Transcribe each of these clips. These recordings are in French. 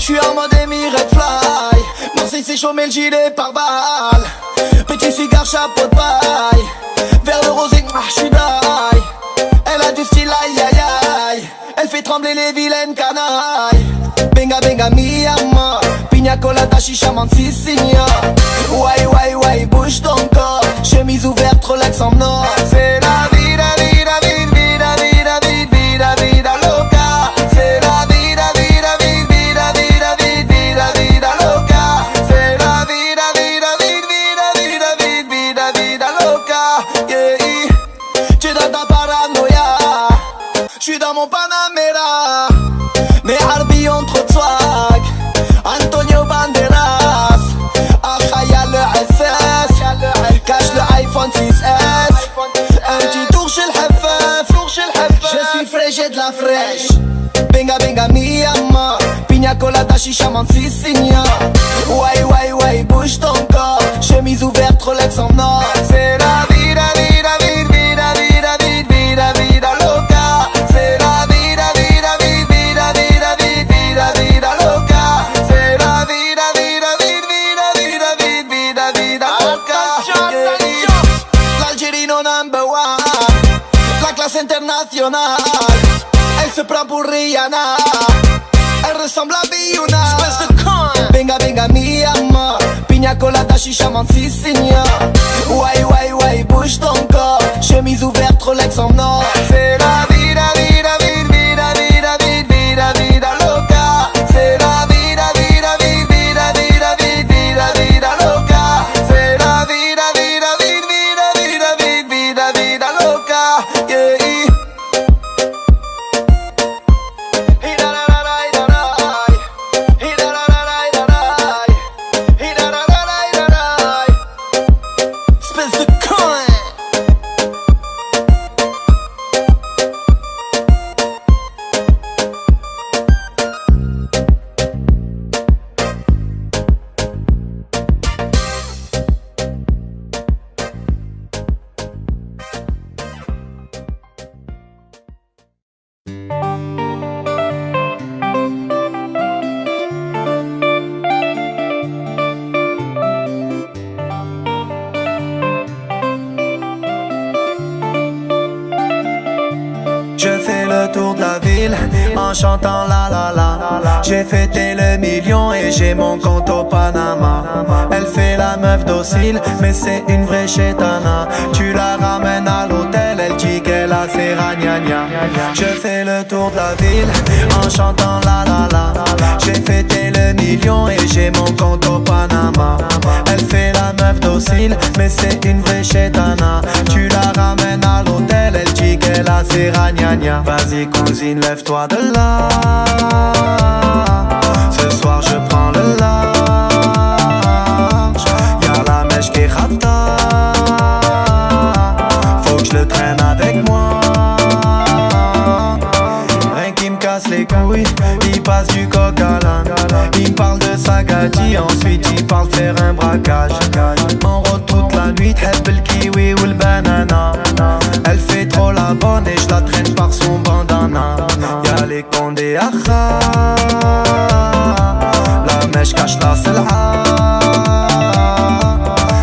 J'suis en mode Emirates Fly. Marseille c'est chaud mais le gilet par balle. Petit cigare, chapeau de paille. Vers le rosé, j'suis die. Elle a du style, aïe aïe aïe. Elle fait trembler les vilaines canailles. Benga benga mi amor. Pina colada, chicha, mantisigna. Why why why, bouge ton corps. Chemise ouverte, Rolex en or. C'est la vida, vida, vida, vida, vida, vida, vida, vida loca. C'est la vida, vida, vida, vida, vida, vida, vida loca. C'est la vida, vida, vida, vida, vida, vida, vida loca. Yeah, tu es dans ta paranoïa. J'suis dans mon Panamera. Mais Harbi ont trop de swag. Antonio Banderas. Y'a le SS. Cache le iPhone 6S. Un petit tour chez le Heffef. Je suis fraîche, j'ai de la fraîche. Benga benga mi amor. Pina colada, chicha, mantisigna. Why why why, bouge ton corps. Chemise ouverte, Rolex en or. C'est la vida, vida, vida, vida, vida, vida, vida loca. C'est la vida, vida, vida, vida, vida, vida, vida loca. C'est la vida, vida, vida, vida, vida, vida, vida loca. L'Algérino number one. La classe internationale. Elle se prend pour Rihanna. Elle ressemble à Biouna. Benga benga mi amor. Pina colada, chicha, mantisigna. Why why why, bouge ton corps. Chemise ouverte, Rolex en or. C'est la vida, vida, vida, vida, vida, vida, vida loca. C'est la vida, vida, vida, vida, vida, vida, vida loca. C'est la vida, vida, vida, vida, vida, vida, vida loca. Yeah. En chantant la la la. J'ai fêté le million et j'ai mon compte au Panama. Elle fait la meuf docile mais c'est une vraie chétana. Tu la ramènes à l'hôtel, elle dit qu'elle a ses ragnagnas. Je fais le tour de la ville en chantant la la la. J'ai fêté le million et j'ai mon compte au Panama. Elle fait la meuf docile mais c'est une vraie chétana. Tu la ramènes à l'hôtel, elle dit qu'elle a ses ragnagnas. Vas-y cousine, lève-toi de là. Ce soir je prends le large. Y'a la mèche qui rapta. Faut que je le traîne avec moi. Rien qui me casse les couilles. Il passe du coq à l'âne. Il me parle de sa gadji. Ensuite il parle de faire un braquage. On rôde toute la nuit. T'heb le kiwi ou le banana. Elle fait trop la bonne et je la traîne par son bandana. Y'a les condés à la mèche cache la selha.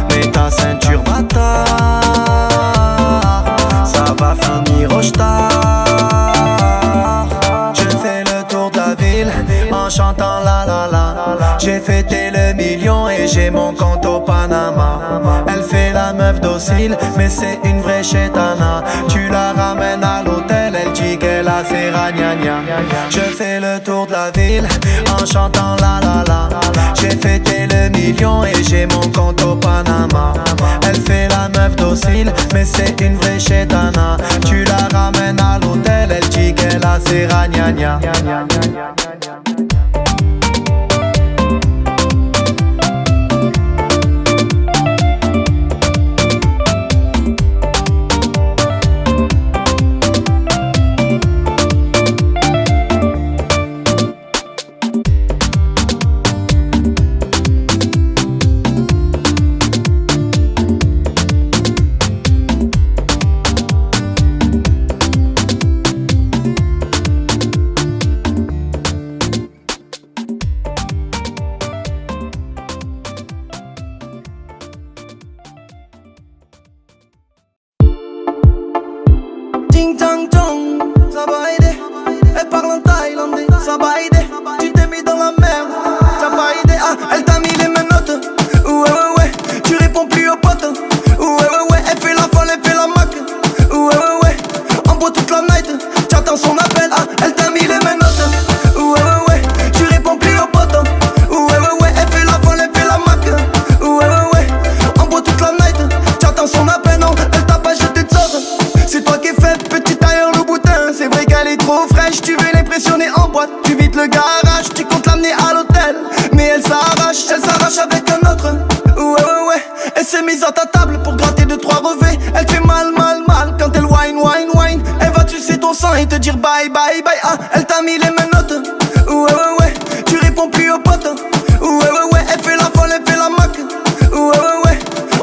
Mets ta ceinture bâtard. Ça va finir au star. Je fais le tour de la ville en chantant la la la. J'ai fêté le million et j'ai mon compte au Panama. Elle fait la meuf docile mais c'est une vraie chétana. Tu la ramènes à l'hôtel, elle dit qu'elle a ses ragnagnas. Je fais le tour de la ville en chantant la la la. J'ai fêté le million et j'ai mon compte au Panama. Elle fait la meuf docile mais c'est une vraie chétana. Tu la ramènes à l'hôtel, elle dit qu'elle a ses ragnagnas. n'a pas idée. Tu t'es mis dans la merde, t'as pas idée. Ah, elle t'a mis les menottes. Ouais, ouais, ouais, tu réponds plus aux potes. Ouais, ouais, ouais, elle fait la folle, elle fait la mac. Ouais, ouais, ouais, en bois toute la night. J'attends son appel, ah, elle t'a mis les menottes. Ouais, ouais, ouais, tu réponds plus aux potes. Ouais, ouais, ouais, elle fait la folle, elle fait la mac. Ouais, ouais, ouais, en bois toute la night. J'attends son appel, non, elle t'a pas jeté de sorte. C'est toi qui es fait, petit tailleur le boutin. C'est vrai qu'elle est trop fraîche, tu veux l'impressionner en boîte. Tu vides le garage, tu comptes l'amener à l'hôtel. Mais elle s'arrache avec un autre. Ouais, ouais, ouais, elle s'est mise à ta table pour gratter 2-3 revêts. Elle fait mal, mal, mal quand elle whine, whine, whine. Elle va sucer ton sang et te dire bye, bye, bye. Ah, elle t'a mis les menottes. Ouais, ouais, ouais, tu réponds plus aux potes. Ouais, ouais, ouais, elle fait la folle, elle fait la mac. Ouais, ouais, ouais,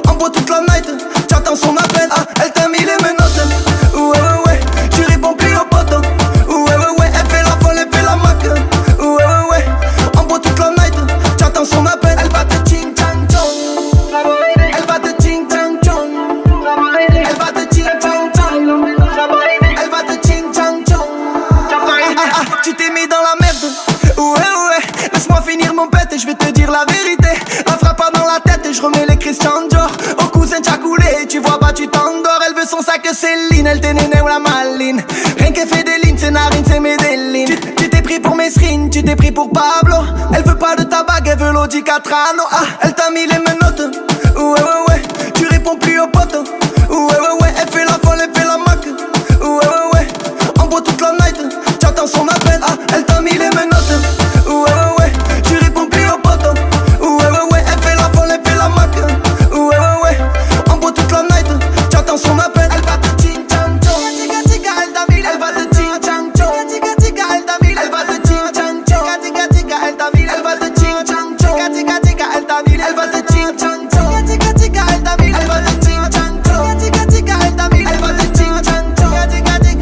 en bois toute la night. J'attends son appel, ah, elle t'a mis les menottes. Ouais, ouais, ouais, tu réponds plus aux potes. Ouais, ouais, ouais, elle fait la folle, elle fait la mac. Ouais, ouais, ouais, en bois toute la night. J'attends son appel, elle va te ching chang chong. Elle va te ching chang chong. Elle va te ching chang chong. Elle va te ching chang chong. Ah, ah, tu t'es mis dans la merde. Ouais, ouais, laisse-moi finir mon pète et je vais te dire la vérité. La frappe pas dans la tête et je remets les Christian Dior. Au cousin t'as coulé, tu vois pas tu t'endors. Elle veut son sac Céline, elle t'est néné ou la maline. Rien qu'elle fait des lignes, c'est Narine, c'est Medellin. Tu t'es pris pour Mesrine, tu t'es pris pour Pablo. Elle veut pas de ta bague, elle veut l'Audi Catrano. Ah, elle t'a mis les menottes. Ouais, ouais, ouais, tu réponds plus aux potes. Ouais, ouais, ouais, elle fait la folle, elle fait la mac. Ouais, ouais, ouais, en bois toute la night. J'attends son appel, ah, elle t'a mis les menottes. Ouais, ouais, ouais, tu réponds plus aux potes. Ouais, ouais, ouais, elle fait la folle, elle fait la mac. Ouais, ouais, ouais, en bois toute la night. J'attends son appel, elle va te ching chang chong. Elle t'a mis, elle va te ching chang chong. Elle t'a mis, elle va te ching chang chong. Elle t'a mis, elle va te ching chang chong. Elle t'a mis, elle va te ching chang chong. Elle t'a mis, elle va te ching chang chong. Elle t'a mis, elle va te ching chang chong.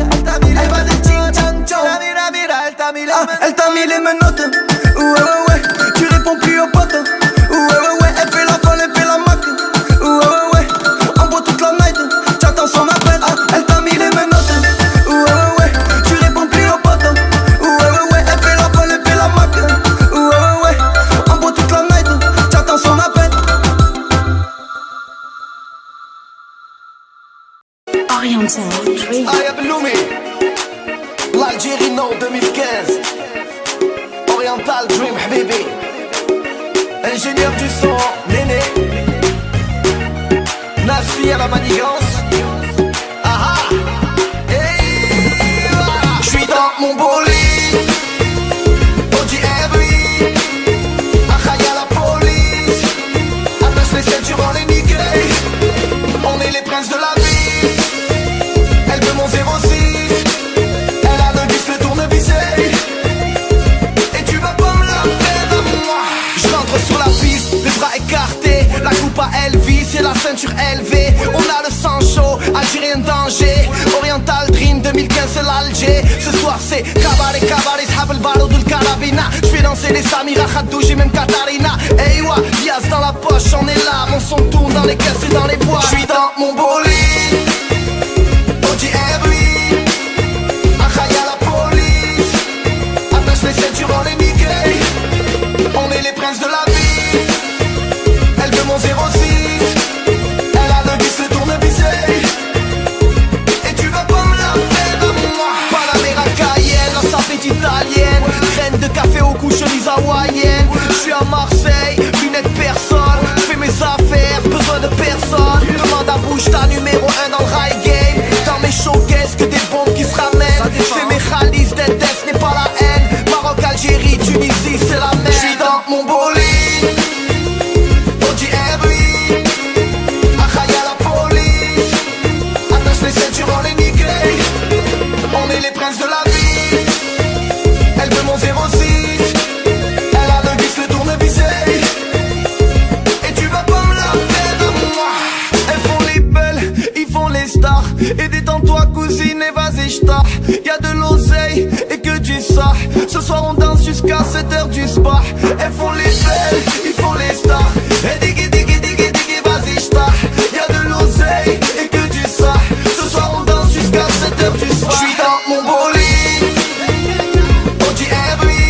Elle t'a mis, elle va te ching chang chong. Elle t'a mis les menottes. Ouais, ouais, ouais, tu réponds plus aux potes. Ouais, ouais, ouais, elle fait la folle, elle fait la mac. Ouais, ouais, ouais, en bois toute la night. J'attends son appel, ah, elle t'a mis les menottes. Ouais, ouais, ouais, tu réponds plus aux potes. Ouais, ouais, ouais, elle fait la folle, elle fait la mac. Ouais, ouais, ouais, en bois toute la night. J'attends son appel. Oriental Dream. Aya Bloomé, l'Algérie Nord 2015. Oriental Dream, habibi. Ingénieur du son, Néné. Nassi à la manigance. Ah ah. Hey, voilà. J'suis dans mon bolide. Audi R8. Achaïa la police. Attache les ceintures en les niquer. On est les princes de la vie. Elle veut mon 06. Elle a le disque, le tournevis. Et tu vas pas me la faire à moi. Je rentre sur la piste, les bras écartés. La coupe à Elvis et la ceinture élevée. On a le sang chaud, Algérien danger. Oriental Dream 2015 c'est l'Alger. Ce soir c'est cabaret, cabaret, s'hab le barreau de carabina. J'fais danser les Samira, Khadouj et même Katarina. Hey wa, Diaz dans la poche, on est là. Mon son tourne dans les caisses et dans les bois. J'suis dans mon bolide. Audi R8. Achaïa la police. Attache les ceintures en les niquer. On est les princes de la vie. Elle veut mon 06. Elle a le disque, le tournevis. Et tu vas pas me la faire à moi. Panamera Cayenne, la sapette italienne. Graine de café aux couches chemise hawaïenne. J'suis à Marseille, lunettes personne. J'fais mes affaires, besoin de personne. Demande à bouche ta numéro 1 dans le rail game. Dans mes showcases que des bombes qui se ramènent. J'fais mes khalises, d'Endès n'est pas la haine. Maroc, Algérie, Tunisie, c'est la même. J'suis dans mon bolide. Audi R8. Achaïa la police. Attache les ceintures en les niquer. On est les princes de la vie. Elle veut mon 06. Elle a le disque, le tournevis. Et tu vas pas me la faire à moi. Elles font les belles, ils font les stars. Et détends-toi cousine et vas-y j't'arre. Y'a de l'oseille et que du ça. Ce soir on danse jusqu'à 7h du soir. Elles font les belles, ils font les stars. Et diggy diggy diggy diggy vas-y j't'arre. Y'a de l'oseille et que du ça. Ce soir on danse jusqu'à 7h du soir. J'suis dans mon bolide. Audi R8.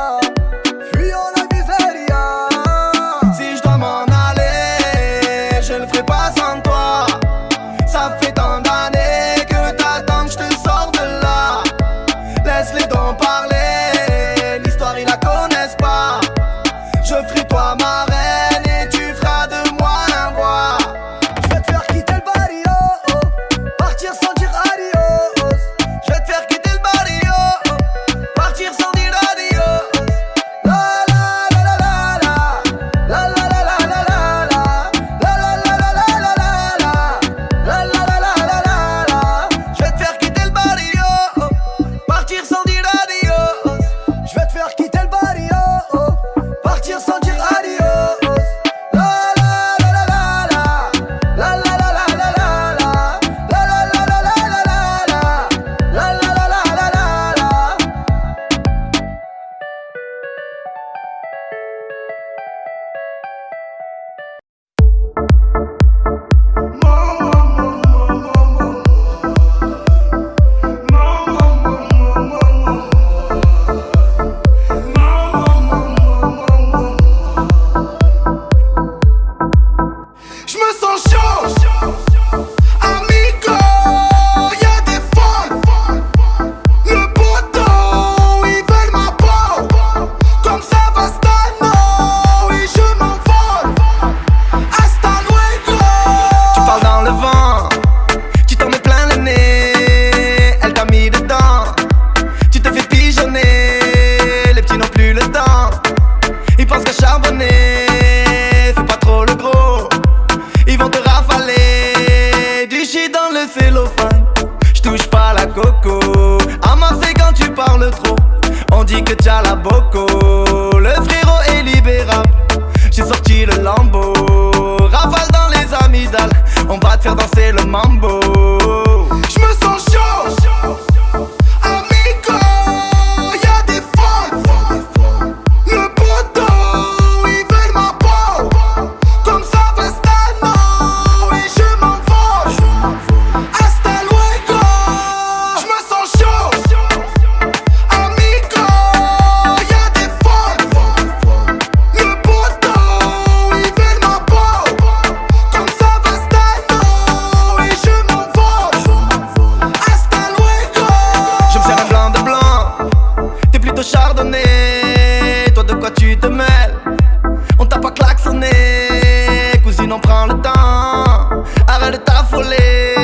sinon prends le temps. Arrête de t'affoler,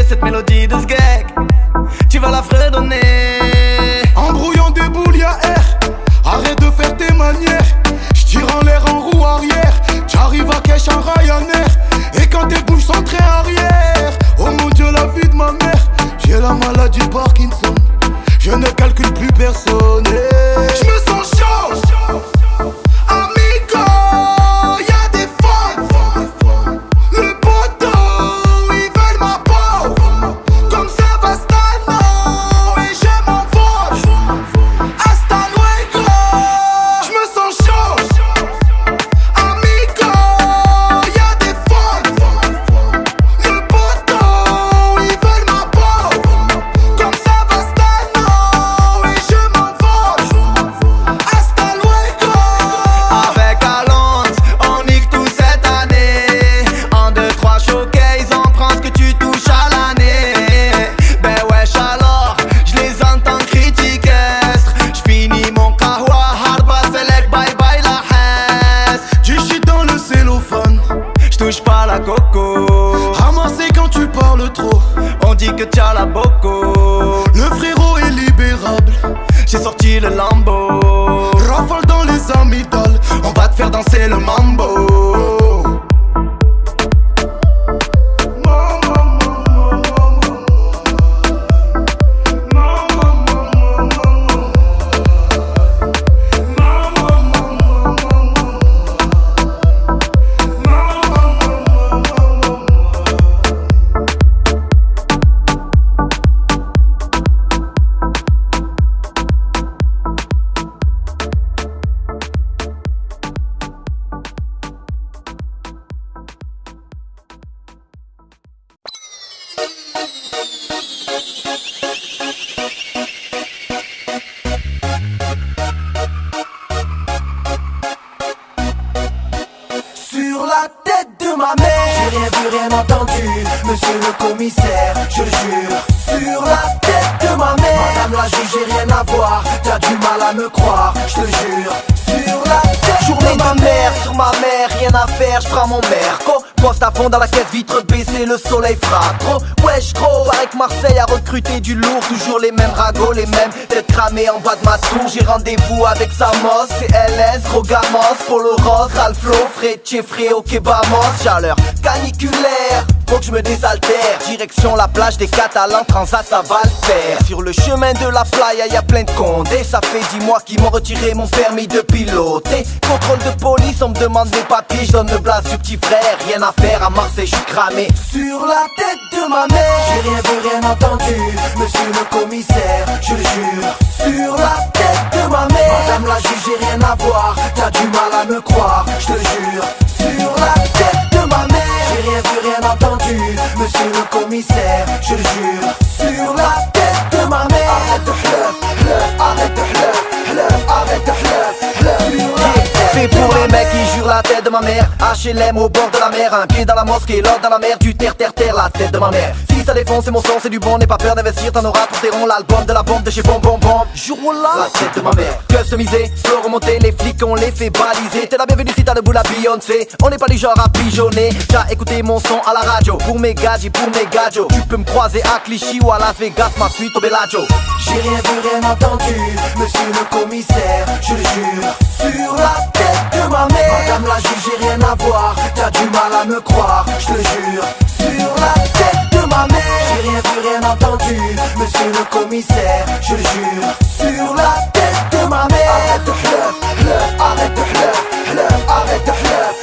cette mélodie de sgeg, tu vas la fredonner. En brouillant des boules y'a air, arrête de faire tes manières. J'tire en l'air en roue arrière, j'arrive à cache en Ryanair. Et quand tes bouches sont très arrière, oh mon Dieu la vie de ma mère. J'ai la maladie de Parkinson, je ne calcule plus personne. Je me sens chaud, amigo, y'a des femmes. Le poteau, ils veulent ma peau, comme Savastano, et je m'envole. Hasta luego. Je me sens chaud, amigo, y'a des femmes. Le poteau, ils veulent ma peau, comme Savastano, et je m'envole. Hasta luego. Avec Alonso, on nique tout cette année. En 2-3 showcase, on prend ce que tu touches à l'année. Ben wesh alors, je les entends critiquer. J'finis mon kahwa, harba select, bye bye la hesse. Du shit dans le cellophane, J'touche pas la coco, ramassé quand tu parles trop. on dit que t'as la boco. Le frérot est libérable, J'ai sorti le Lambo, rafale dans les amygdales. on va te faire danser le mambo. Sur la tête de ma mère, j'ai rien vu, rien entendu, monsieur le commissaire, je le jure. Sur la tête de ma mère, madame la juge, j'ai rien à voir, t'as du mal à me croire, je te jure. Sur la tête journée de ma mère, sur ma mère, rien à faire, je prends mon merco. Poste à fond dans la caisse, vitre baissée, le soleil frappe trop. Wesh gros, paraît que Marseille a recruté du lourd. Toujours les mêmes ragots, les mêmes têtes cramées en bas de ma tour. J'ai rendez-vous avec Samos, CLS, Rogamos, Polo Rose, Ralflo, Frecce, Fréo, Kebamos. Chaleur caniculaire, faut que je me désaltère. Direction la plage des Catalans, Transat ça va le faire. Sur le chemin de la playa y'a plein de condés. Ça fait 10 mois qu'ils m'ont retiré mon permis de piloter. Contrôle de police, on me demande mes papiers, je donne le blast du petit frère. Rien à faire à Marseille, je suis cramé. Sur la tête de ma mère, j'ai rien vu, rien entendu, monsieur le commissaire, je le jure. Sur la tête de ma mère, madame la juge, j'ai rien à voir, t'as du mal à me croire, je te jure. Sur la tête de ma mère, j'ai rien vu, rien entendu, monsieur le commissaire, je le jure. Sur la tête de ma mère, arrête de hleuf, arrête de hleuf, arrête de hleuf. C'est pour les mecs qui jurent la tête de ma mère. HLM au bord de la mer, un pied dans la mosquée, l'autre dans la mer, du terre, la tête de ma mère. Si ça défonce, c'est mon son, c'est du bon, n'aie pas peur d'investir, t'en auras pour tes ronds. L'album de la bombe de chez Bom Bom Bom. Jour là, la tête de ma mère. Customisé, flow remonté, les flics on les fait baliser. T'es la bienvenue si t'as le bout la Beyoncé. On n'est pas du genre à pigeonner. T'as écouté mon son à la radio. Pour mes gadgets, pour mes gadgets. Tu peux me croiser à Clichy ou à Las Vegas, ma suite au Bellagio. J'ai rien vu, rien entendu, monsieur le commissaire, je le jure. Sur la tête de ma mère, madame la juge, j'ai rien à voir, t'as du mal à me croire, je te jure. Sur la tête de ma mère, j'ai rien vu, rien entendu, monsieur le commissaire, je le jure. Sur la tête de ma mère, arrête de hleuf, arrête de hleuf, arrête de hleuf.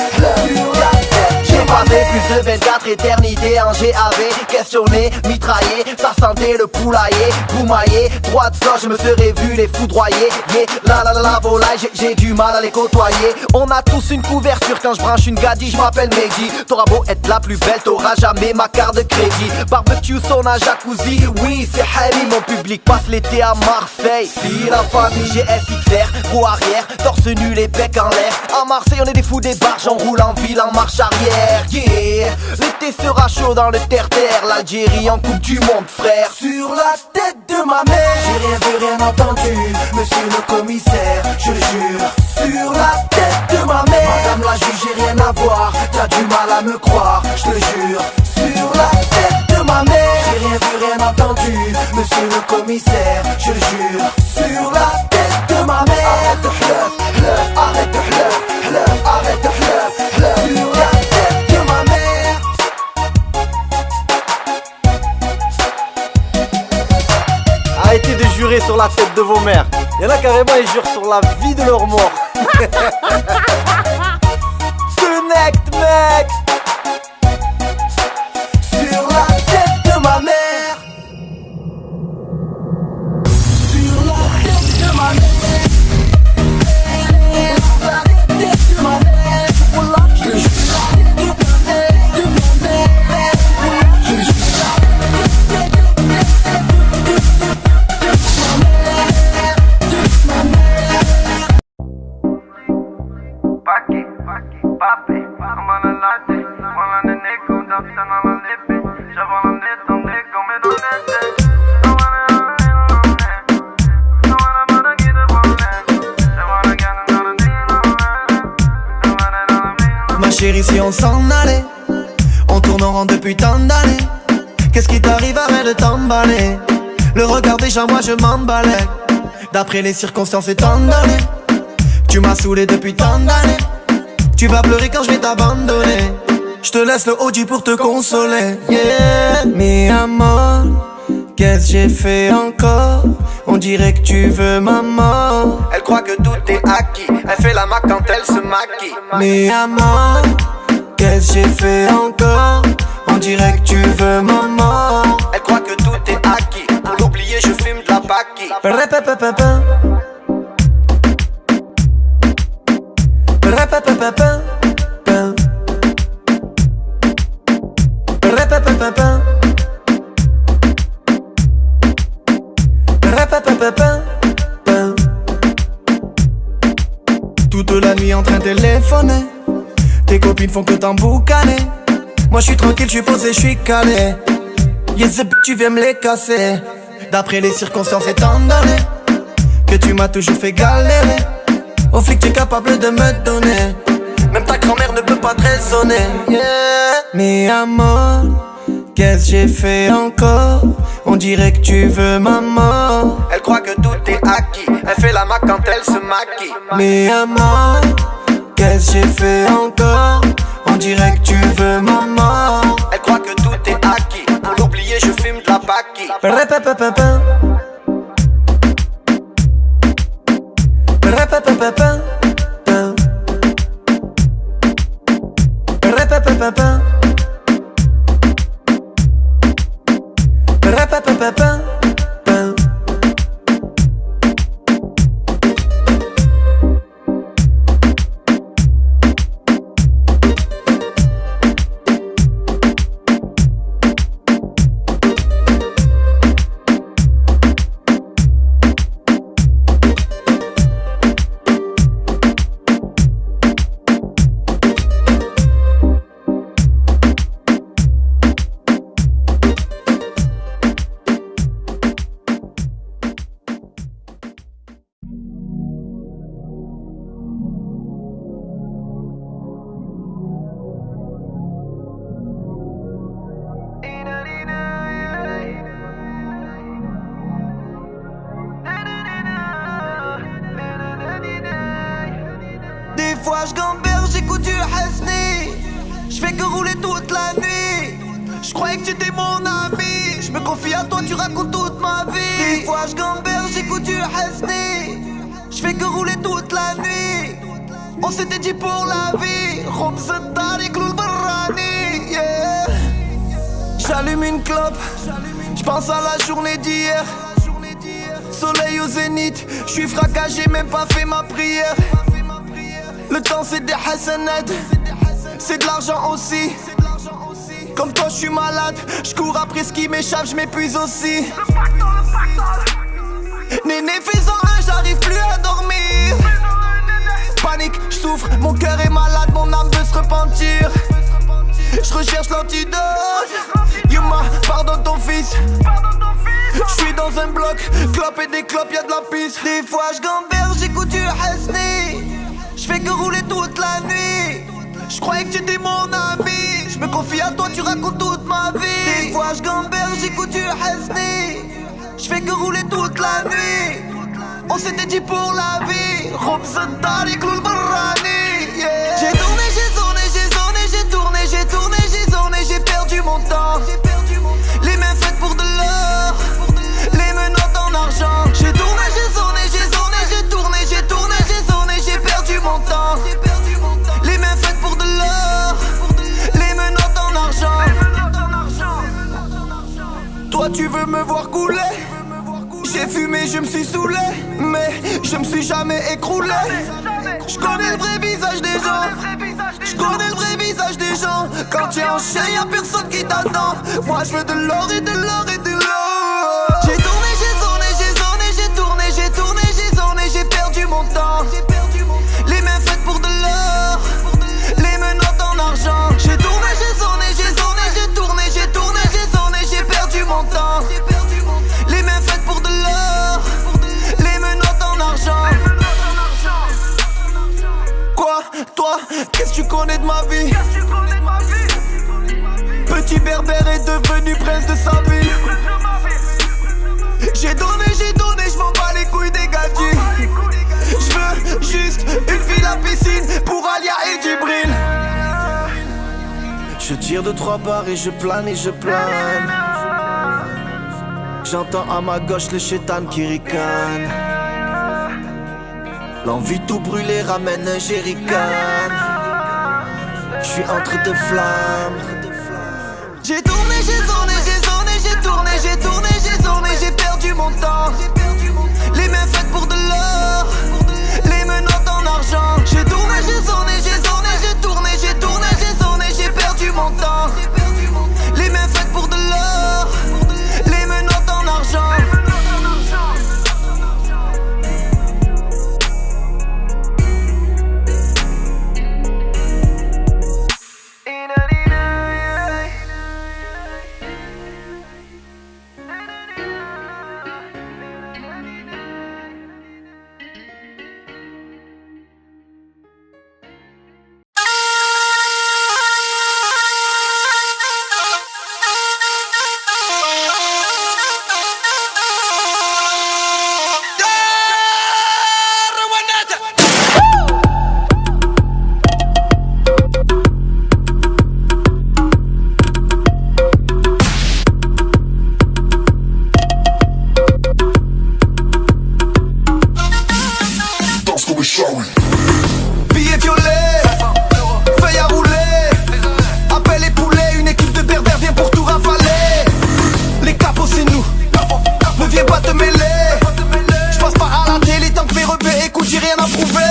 Sur la tête, j'ai passé plus de 24 éternités en GAV, questionné, mitraillé, ça sentait le poulailler, boumaillé, droite gauche, je me serais vu les foudroyer. Yeah, la volaille, j'ai du mal à les côtoyer. On a tous une couverture quand je branche une gadie, je m'appelle Mehdi. T'auras beau être la plus belle, t'auras jamais ma carte de crédit. Barbecue, sauna, jacuzzi, oui c'est Harry. Mon public passe l'été à Marseille. Si la famille j'ai SXR, roue arrière, torse nu, les becs en l'air. À Marseille on est des fous des barges, on roule en ville en marche arrière. Yeah, l'été sera chaud dans le terre-terre, l'Algérie en coupe du monde frère. Sur la tête de ma mère, j'ai rien vu, rien entendu, monsieur le commissaire, je le jure. Sur la tête de ma mère, madame la juge, j'ai rien à voir, t'as t'as du mal à me croire, je te jure. Sur la tête de ma mère, j'ai rien vu, rien entendu, monsieur le commissaire, je le jure. Sur la tête de ma mère, arrête de fleuve, arrête de fleuve, arrête de fleuve. Sur la tête de ma mère. Arrêtez de jurer sur la tête de vos mères. Y'en a carrément, ils jurent sur la vie de leur mort. Connect, mec. Sur la tête de ma mère. Sur la tête de ma mère. Sur la tête de ma mère. Je le jure. Ma chérie, si on s'en allait, on tourne en rond depuis tant d'années. Qu'est-ce qui t'arrive, arrête de t'emballer. Le regard déjà, moi je m'emballais. D'après les circonstances étant données, tu m'as saoulé depuis tant d'années. Tu vas pleurer quand je vais t'abandonner. Je te laisse le Audi pour te consoler. Yeah, mi amor, qu'est-ce que j'ai fait encore? On dirait que tu veux ma mort. Elle croit que tout est acquis, elle fait la mac quand elle se maquille. Mi amor, qu'est-ce que j'ai fait encore? On dirait que tu veux ma mort. Elle croit que tout est acquis, pour l'oublier je fume de la paki. Répépépépé. Répépépépé. Répépépépé. Répépépépé. Toute la nuit en train de téléphoner. Tes copines font que t'emboucaner. Moi je suis tranquille, je suis posé, je suis calé. Yes, tu viens me les casser. D'après les circonstances étant donné que tu m'as toujours fait galérer. Au flic tu es capable de me donner. Même ta grand-mère ne peut pas te raisonner. Yeah. Mi amor, qu'est-ce que j'ai fait encore? On dirait que tu veux ma mort. Elle croit que tout est acquis, elle fait la mac quand elle se maquille. Mi amor, qu'est-ce que j'ai fait encore? On dirait que tu veux ma mort. Elle croit que tout est acquis, pour l'oublier je fume de la paki. Répépépépé. Répépépépé. Répépépépé. Répépépépé. Des fois je gamberge, j'écoute du Hasni. J'fais que rouler toute la nuit. J'croyais que tu étais mon ami. J'me confie à toi, tu racontes toute ma vie. Des fois je gamberge, j'écoute du Hasni. J'fais que rouler toute la nuit. On s'était dit pour la vie. Khobz Tariq Loul Barrani, yeah. J'allume une clope, j'pense à la journée d'hier. Soleil au zénith, j'suis fracassé, j'ai même pas fait ma prière. Le temps c'est des hasanat, c'est de l'argent aussi. Comme toi j'suis malade, j'cours après ce qui m'échappe, j'm'épuise aussi. Néné fais-en un, j'arrive plus à dormir. Panique, j'souffre, mon cœur est malade, mon âme veut se repentir. J'recherche l'antidote. Yuma, pardonne ton fils. J'suis dans un bloc, clope et des clopes, y'a de la pisse. Des fois j'gamberge, j'écoute du Hasni. J'fais que rouler toute la nuit. Je croyais que tu étais mon ami. Je me confie à toi, tu racontes toute ma vie. Des fois je gamberge, j'écoute du Hasni. Je fais que rouler toute la nuit. On s'était dit pour la vie. Robson Tariq Loul Barrani, yeah. J'ai tourné, j'ai zoné, j'ai zoné, j'ai tourné, j'ai tourné, j'ai zoné, j'ai perdu mon temps. Les mains faites pour de l'or, les menottes en argent. J'ai tourné, j'ai zoné, j'ai zoné, j'ai tourné, j'ai tourné, j'ai zoné, j'ai perdu mon temps. Les mains faites pour de l'or, les menottes en argent. Toi tu veux me voir couler. J'ai fumé, je me suis saoulé, mais je me suis jamais écroulé. Je connais le vrai visage des gens, je connais le vrai visage des gens. Quand tu es en chien, y'a personne qui t'attend. Moi je veux de l'or et de l'or et de l'or. J'ai tourné, j'ai zoné, j'ai zoné, j'ai tourné, j'ai tourné, j'ai zoné, j'ai perdu mon temps. Les mains faites pour de l'or, les menottes en argent. J'ai tourné, j'ai zoné, j'ai zoné, j'ai tourné, j'ai tourné, j'ai zoné, j'ai perdu mon temps. Les mains faites pour de l'or, les menottes en argent. Quoi, toi, qu'est-ce que tu connais de ma vie? Petit berbère est devenu prince de sa vie. J'ai donné, je m'en bats les couilles des gadgets. Je veux juste une fille à piscine pour Alia et Djibril. Je tire de 3 barres et je plane et je plane. J'entends à ma gauche le chétan qui ricane. L'envie de tout brûler ramène un jerrycan. J'suis entre deux flammes. J'ai tourné, j'ai zoné, j'ai zoné, j'ai tourné, j'ai tourné, j'ai zoné, j'ai perdu mon temps. Les mains faites pour de l'or, les menottes en argent. J'ai tourné, j'ai zoné, j'ai zoné, j'ai tourné, j'ai tourné, j'ai zoné, j'ai perdu mon temps. Les mains faites pour de l'or, les menottes en argent. Billets violets, feuilles à rouler. Appelle les poulets, une équipe de berbères vient pour tout rafaler. Les capots c'est nous, ne viens pas te mêler. J'passe pas à la télé tant que mes rebelles écoutent, j'ai rien à prouver.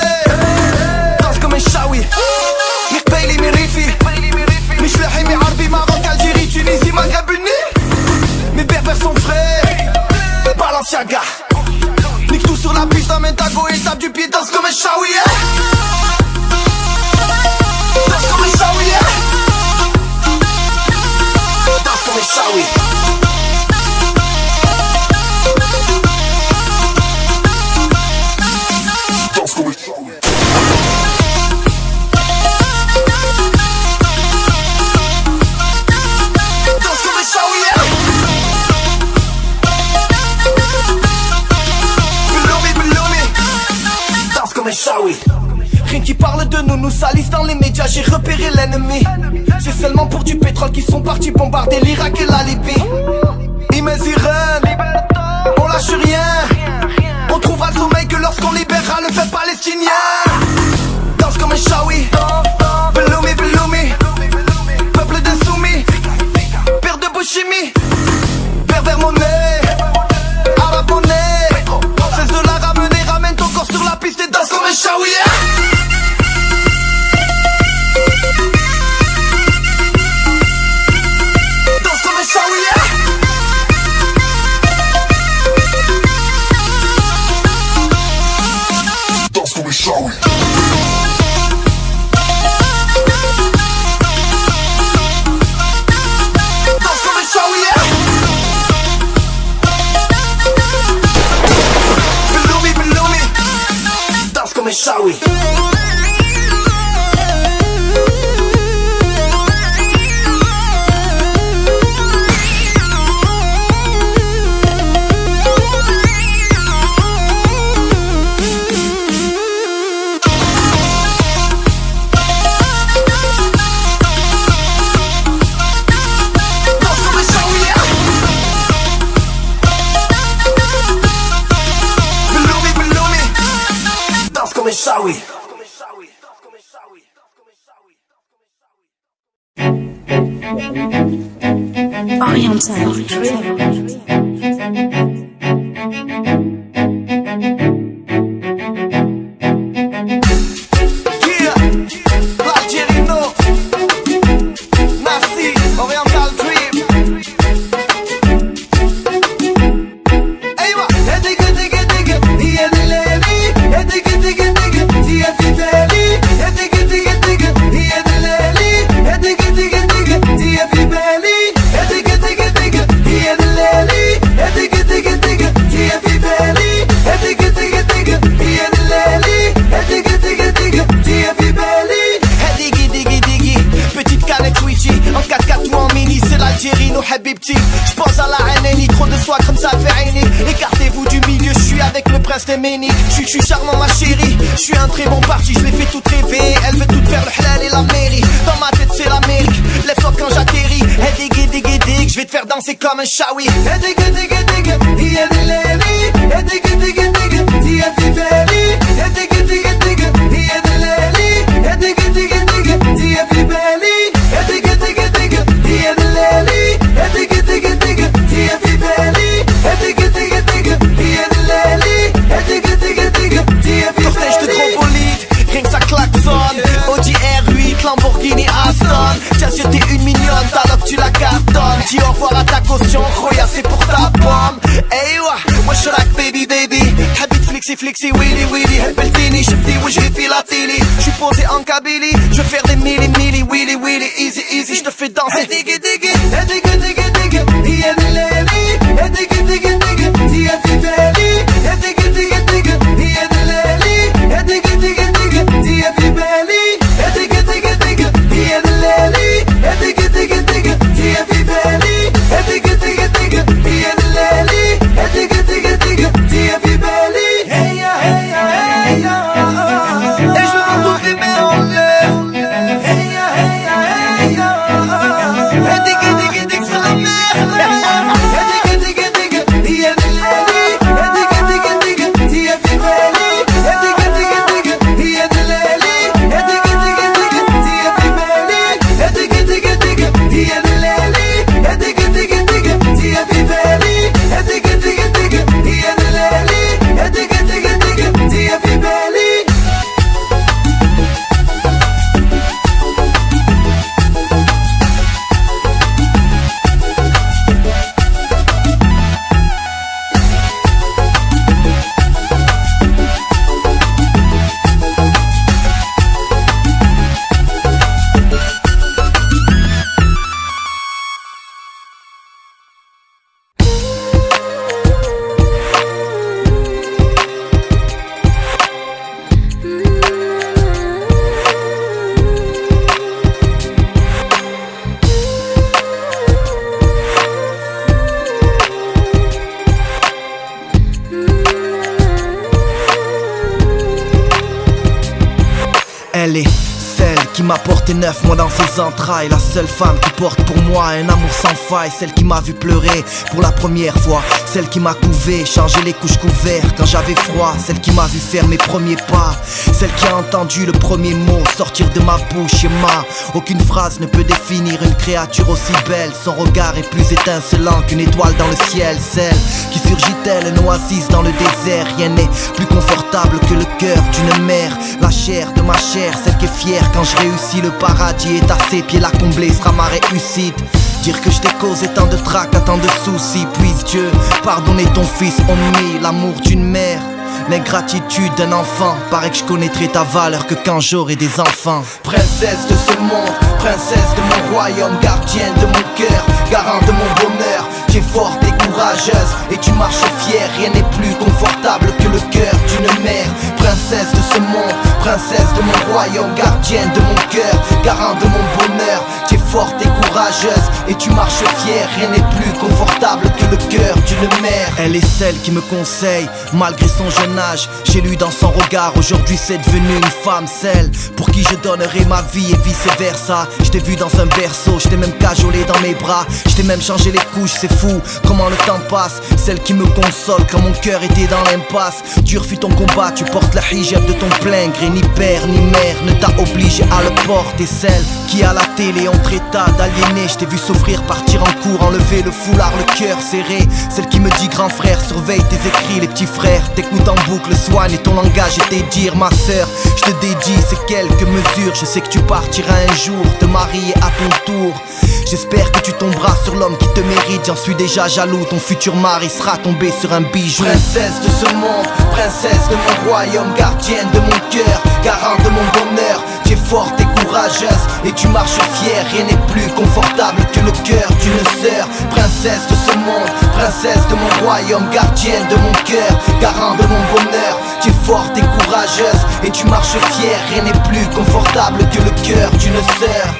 Danse comme un shawi, Mirpayli Mirifi, Michlahi Mi'arbi, Maroc, Algérie, Tunisie, Maghreb uni. Mes berbères sont frais, Balenciaga. Nique tout sur la piste, amène ta go et tape du pied, danse comme un shawi. Danse comme un shawi. Danse comme un shawi. Danse comme un shawi. Danse comme un shawi. Comme un shawi. Rien qui parle de nous, nous salissent dans les médias, j'ai repéré l'ennemi. C'est seulement pour du pétrole qu'ils sont partis bombarder l'Irak et la Libye. Ils me sirènent, on lâche rien. On trouvera le sommeil que lorsqu'on libérera le peuple palestinien. Danse comme un shawi, Beloumi, Beloumi. Peuple de soumis, père de Bouchimi. Pervers monnaie, arabe monnaie. Cesse de la ramener, ramène ton corps sur la piste et danse comme un shawi. Danse comme un shawi. Danse comme un shawi. Oriental Dream. J'pense à la Haineni, trop de soie comme ça fait Aini. Écartez-vous du milieu, j'suis avec le prince des Méniques. J'suis charmant ma chérie, j'suis un très bon parti, j'l'ai fait tout rêver. Elle veut tout faire le halal et la mairie. Dans ma tête c'est l'Amérique, lève-toi quand j'atterris. Hey dig dig dig dig, j'vais te faire danser comme un shawi. Hey dig dig dig, y'a de l'Eli. Hey dig dig dig, y'a de belly. Hey dig dig dig, y'a de l'Eli. Hey dig dig dig, y'a de belly. Hey dig dig dig, y'a de l'Eli. Cortège de gros bolides, rien que ça klaxonne. Audi R8, Lamborghini Aston. Tiens sur t'es une mignonne, alors que tu la cartonnes. Dis au revoir à ta caution, Roya c'est pour ta pomme. Hey wa, moi j'suis like baby baby. Habit flexi flexi willy willy. Helpeltini, j'fais oui j'ai fait la télé. J'suis posé en Kabylie, j'veux faire des milli milli willy willy. Easy easy, j'te fais danser. Diggy diggy, diggy diggy diggy. Y'a de l'Eli, diggy diggy diggy. Y'a de belly, diggy diggy diggy. Y'a de l'Eli, diggy diggy diggy. Y'a de belly, diggy diggy diggy. Y'a de l'Eli, diggy diggy diggy. Y'a de belly, diggy diggy diggy. Y'a de l'Eli, diggy diggy diggy. Y'a de belly. Hey ya hey ya hey ya. Et je veux toutes les mains en l'air. Hey ya hey ya hey ya. Diggy diggy diggy sur la mer. Elle est celle qui m'a porté 9 mois dans ses entrailles. La seule femme qui porte pour moi un amour sans faille. Celle qui m'a vu pleurer pour la première fois. Celle qui m'a couvé, changé les couches couvertes quand j'avais froid. Celle qui m'a vu faire mes premiers pas. Celle qui a entendu le premier mot sortir de ma bouche. Et aucune phrase ne peut définir une créature aussi belle. Son regard est plus étincelant qu'une étoile dans le ciel. Celle qui surgit telle une oasis dans le désert. Rien n'est plus confortable que le cœur d'une mère. La chair de ma chair, celle qui est fière quand je réussis. Le paradis est à ses pieds, la combler sera ma réussite. Dire que je t'ai causé tant de tracas, tant de soucis. Puisse Dieu pardonner ton fils, Omni, l'amour d'une mère. L'ingratitude d'un enfant, paraît que je connaîtrai ta valeur que quand j'aurai des enfants. Princesse de ce monde, princesse de mon royaume, gardienne de mon cœur, garant de mon bonheur. Tu es forte et courageuse et tu marches fière. Rien n'est plus confortable que le cœur d'une mère. Princesse de ce monde, princesse de mon royaume, gardienne de mon cœur, garant de mon bonheur. Tu es forte et courageuse et tu marches fière. Rien n'est plus confortable que le cœur d'une mère. Elle est celle qui me conseille malgré son jeune âge. J'ai lu dans son regard, aujourd'hui c'est devenu une femme. Celle pour qui je donnerai ma vie et vice versa. Je t'ai vu dans un berceau, je t'ai même cajolé dans mes bras. Je t'ai même changé les couches, c'est fou comment le temps passe. Celle qui me console quand mon cœur était dans l'impasse. Dur fut ton combat, tu portes la hijab de ton plein gré. Ni père ni mère ne t'a obligé à le porter. Celle qui à la télé on traita d'allié l'aîné, je t'ai vu souffrir, partir en cours, enlever le foulard, le cœur serré. Celle qui me dit grand frère, surveille tes écrits, les petits frères. T'écoutes en boucle, soigne ton langage et tes dires. Ma sœur, je te dédie ces quelques mesures. Je sais que tu partiras un jour, te marier à ton tour. J'espère que tu tomberas sur l'homme qui te mérite. J'en suis déjà jaloux, ton futur mari sera tombé sur un bijou. Princesse de ce monde, princesse de mon royaume, gardienne de mon cœur, garant de mon bonheur. Tu es forte et courageuse et tu marches fière. Rien n'est plus confortable que le cœur d'une sœur. Princesse de ce monde, princesse de mon royaume, gardienne de mon cœur, garant de mon bonheur. Tu es forte et courageuse et tu marches fière. Rien n'est plus confortable que le cœur d'une sœur.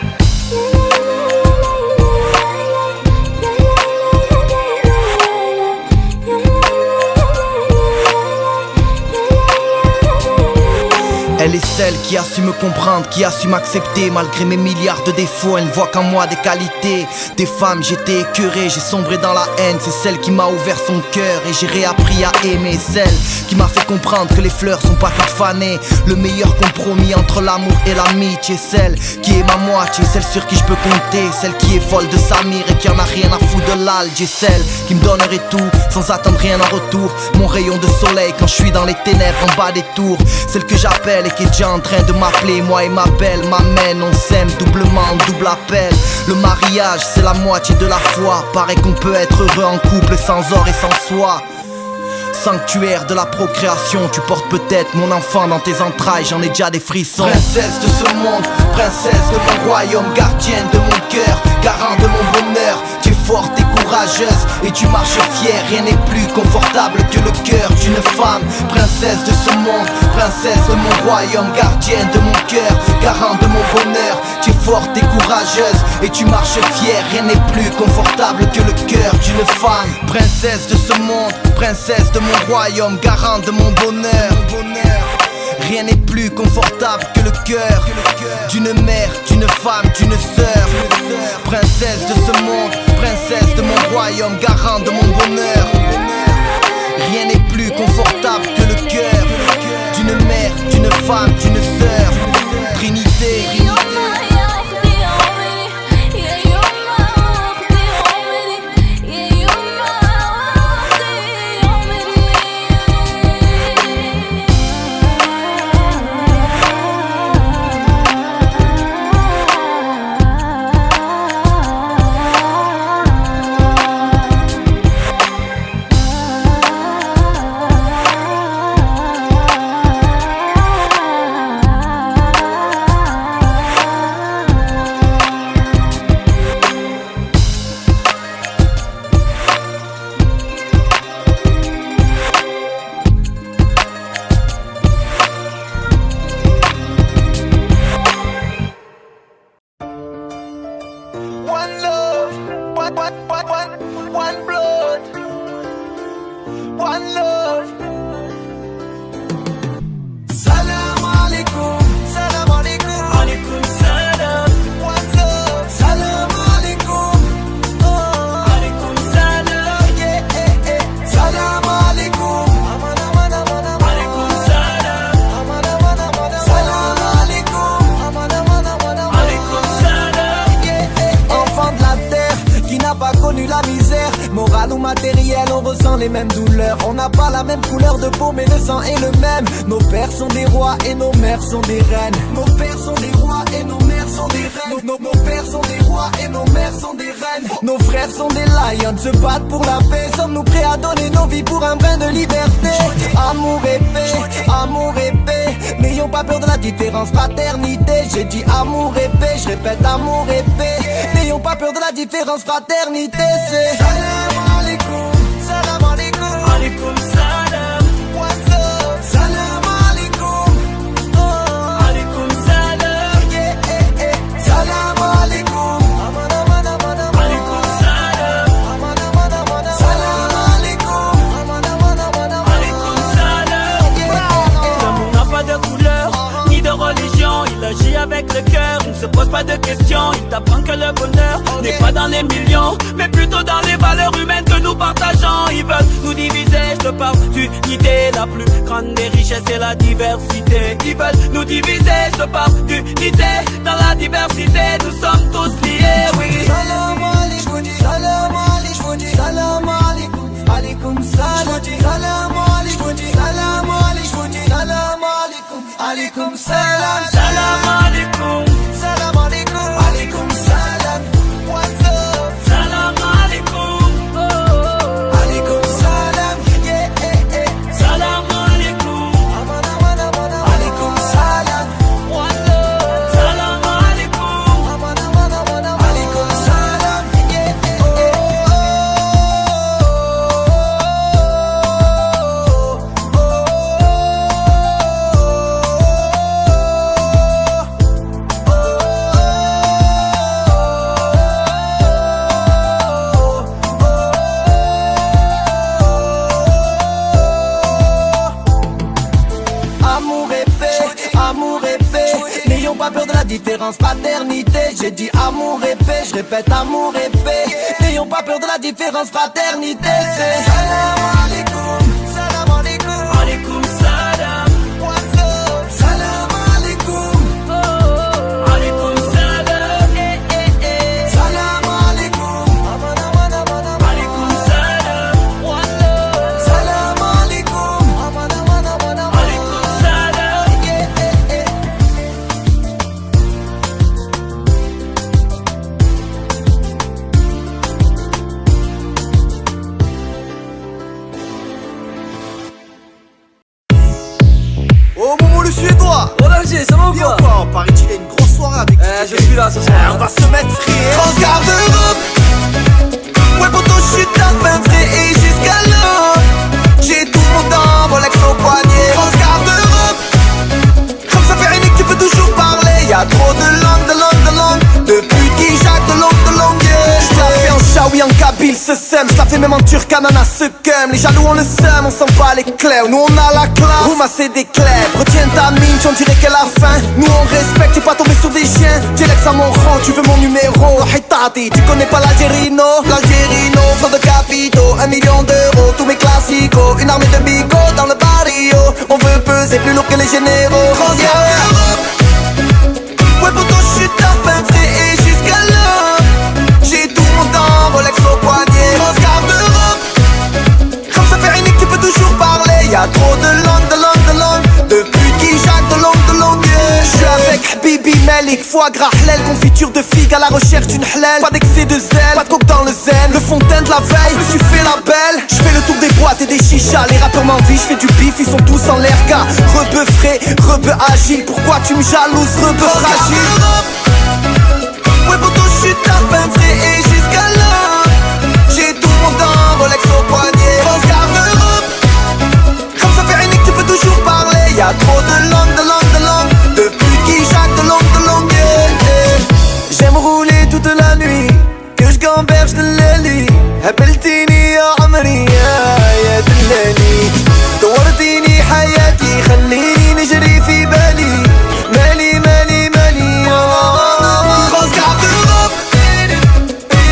Elle est celle qui a su me comprendre, qui a su m'accepter malgré mes milliards de défauts. Elle ne voit qu'en moi des qualités. Des femmes, j'étais écœuré, j'ai sombré dans la haine. C'est celle qui m'a ouvert son cœur et j'ai réappris à aimer. Celle qui m'a fait comprendre que les fleurs sont pas toutes fanées. Le meilleur compromis entre l'amour et l'amitié. Celle qui est ma moitié, celle sur qui je peux compter. Celle qui est folle de Samir et qui en a rien à foutre de l'Alger. Celle qui me donnerait tout sans attendre rien en retour. Mon rayon de soleil quand je suis dans les ténèbres en bas des tours. Celle que j'appelle et qui est déjà en train de m'appeler. Moi et ma belle m'amène, on s'aime doublement, double appel. Le mariage c'est la moitié de la foi. Paraît qu'on peut être heureux en couple sans or et sans soi. Sanctuaire de la procréation, tu portes peut-être mon enfant dans tes entrailles, j'en ai déjà des frissons. Princesse de ce monde, princesse de mon royaume, gardienne de mon cœur, garant de mon bonheur. Tu es forte et courageuse et tu marches fière. Rien n'est plus confortable que le cœur d'une femme. Princesse de ce monde, princesse de mon royaume, gardienne de mon cœur, garant de mon bonheur. Tu es forte et courageuse et tu marches fière. Rien n'est plus confortable que le cœur d'une femme. Princesse de ce monde, princesse de mon royaume, garant de mon bonheur. Rien n'est plus confortable que le cœur d'une mère, d'une femme, d'une sœur. Princesse de ce monde, princesse de mon royaume, garant de mon bonheur. Rien n'est plus confortable que le cœur d'une mère, d'une femme, d'une sœur. Trinité. One blood, one love. Salam alaikum, salam alaikum, alaikum salam. One love, salam alaikum, alaikum salam. Yeah, salam alaikum, alaikum salam. Salam alaikum, alaikum salam. Enfant de la terre qui n'a pas connu la misère, morale ou matériel, on ressent les mêmes douleurs. On n'a pas la même couleur de peau, mais le sang est le même. Nos pères sont des rois et nos mères sont des reines. Nos pères sont des rois et nos mères sont des reines. Nos pères sont des rois et nos mères sont des reines. Nos frères sont des lions, se battent pour la paix. Sommes-nous prêts à donner nos vies pour un brin de liberté? Amour et paix, amour et paix. N'ayons pas peur de la différence, fraternité. J'ai dit amour et paix, je répète amour et paix. N'ayons pas peur de la différence, fraternité. C'est salam alaikum, salam alaikum, alaikum salam. One love, salam alaikum, alaikum salam. Yeah, salam alaikum, alaikum salam. Salam alaikum, alaikum salam. L'amour n'a pas de couleur, ni de religion. Il agit avec le cœur, il ne se pose pas de questions. Il t'apprend que le bonheur n'est pas dans les millions, mais plutôt dans les valeurs humaines que nous partageons. Ils veulent nous diviser, je te parle d'unité. La plus grande des richesses c'est la diversité. Ils veulent nous diviser, je te parle d'unité. Dans la diversité, nous sommes tous liés, oui. différence, fraternité. J'ai dit amour et paix, je répète amour et paix. N'ayons pas peur de la différence, fraternité. C'est salam alaikum, salam alaikum, Alaikum salam, salam alaikum, alaikum salam, salam alaikum, alaikum salam, salam alaikum, alaikum salam. Oh Momo le suédois. Oh l'Alger, ça va ou Bien quoi? quoi, paraît-il y a une grosse soirée avec Je suis là ce soir. On va se mettre frère. Transgarde Europe. Ouais poto je suis ta fin frais et jusqu'à l'heure. J'ai tout mon temps, Rolex au poignet. Transgarde Europe. Comme ça fait unique tu peux toujours parler. Y'a trop de langues, de langues, de langues. De putes qui jacquent de langues, yeah. J'la fais en chaoui, en kabyle, ce sème. J'la fais même en turc, ananas, ce cum. Les jaloux on le sème, on sent pas les clés. Nous on a la classe, Rouma c'est des clés. Retiens ta mine, on dirait qu'elle a faim. Nous on respecte, t'es pas tombé sur des chiens. Dilex à mon rang, tu veux mon numéro. Hitati, tu connais pas l'Algérino. L'Algérino, flot de capitaux, 1 million d'euros, tous mes classicos. Une armée de bigots dans le barrio. On veut peser plus lourd que les généraux. Ouais poto je suis ta fin frais et jusqu'à là. J'ai tout mon temps, Rolex au poignet. Transgarde Europe. Comme ça fait unique tu peux toujours parler. Y'a trop de langues, de langues, de langues. De putes qui jacquent de langues, yeah. J'suis avec Habibi Melik, foie gras halal, confiture de figue à la recherche d'une halal. Pas d'excès de zèle, pas de coke dans le zen. Le fontaine de la veille, je me suis fait la belle. J'fais le tour des boîtes et des chichas. Les rappeurs m'envient, j'fais du bif, ils sont tous en l'air gars. Rebeu frais, rebeu agile. Pourquoi tu me jalouses, rebeu fragile? Ouais poto je suis ta fin frais et jusqu'à là. J'ai tout mon temps, Rolex au poignet. Transgarde Europe. Comme ça fait unique tu peux toujours parler. Y'a trop de langues, de langues, de langues. De putes qui jacquent de langues, yeah. J'aime rouler toute la nuit, que je gamberge de l'Eli. هبلتيني يا عمري يا دلالي. دورتيني حياتي خليني نجري في بالي. مالي مالي مالي Transgarde Europe.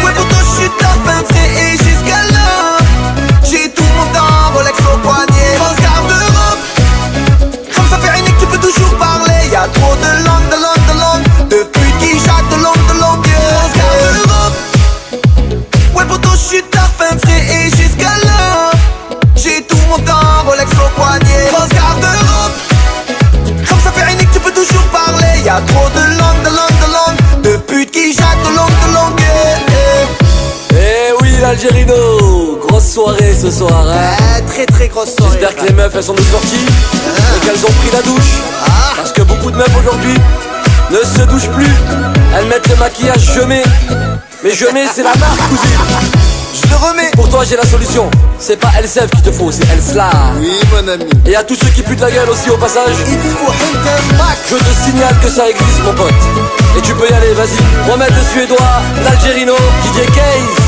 Ouais poto je suis ta fin frais et jusqu'à là. J'ai tout mon temps, Rolex au poignet. Transgarde Europe. Comme ça fait unique tu peux toujours parler. Y'a trop de langues, de langues, de langues. De putes qui jacquent de langues, yeah. Transgarde Europe. Ouais poto je suis ta fin frais et jusqu'à là. J'ai tout mon temps, Rolex au poignet. Transgarde Europe. Comme ça fait unique tu peux toujours parler. Y'a trop de langues, de langues, de langues. De putes qui jacquent de langues, yeah. Eh oui l'Algérino, grosse soirée ce soir hein. Très très grosse soirée. J'espère que les meufs elles sont de sortie et qu'elles ont pris la douche. Parce que beaucoup de meufs aujourd'hui ne se douchent plus. Elles mettent le maquillage Jemé. Mais Jemé c'est la marque cousine. Je le remets. Pour toi j'ai la solution. C'est pas Elsef qu'il te faut, c'est Elsla. Oui mon ami. Et à tous ceux qui puent de la gueule aussi au passage, It's for Hinton Max. je te signale que ça existe mon pote. Et tu peux y aller, vas-y. Mohamed le Suédois, l'Algérino, DJ Case.